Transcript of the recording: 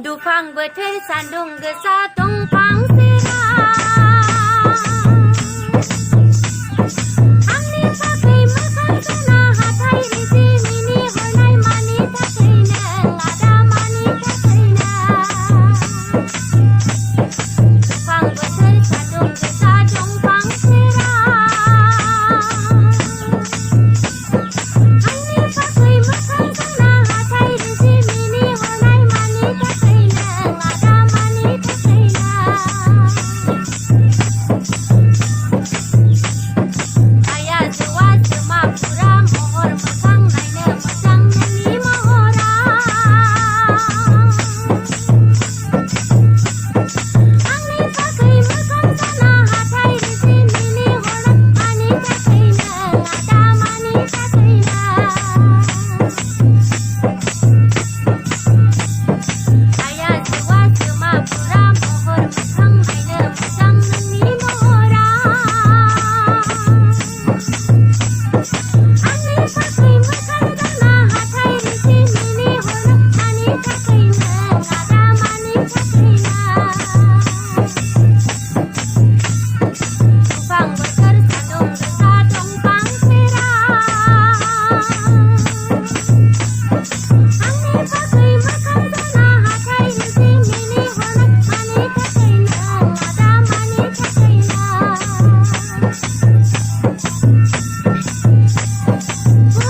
दुफां बोथोर सान्दुं गोसा दंफां सेरा आंनि थाखाय मोखां सुना हाथाय रिजि मिनि हरनाय मानि थाखायनो आदा मानि थाखायनो दुफां बोथोर सान्दुं गोसा दंफां सेरा आंनि थाखाय मोखां सुना हाथाय रिजि मिनि हरनाय मानि थाखायनो आदा मानि थाखायनो आया जौआ जोमा फुरा महर मोखां नायनो मोजां नोंनि महरा आंनि थाखाय मोखां सुना हाथाय रिजि मिनि हरनाय मानि थाखायनो आदा मानि थाखायनो आया जौआ जोमा फुरा महर मोखां नायनो मोजां नोंनि महरा आंनि थाखाय मोखां सुना हाथाय रिजि मिनि हरनाय मानि थाखायनो आदा मानि थाखायनो दुफां बोथोर सान्दुं गोसा दंफां सेरा आंनि थाखाय मोखां सुना हाथाय रिजि मिनि हरनाय मानि थाखायनो आदा मानि थाखायनो ओ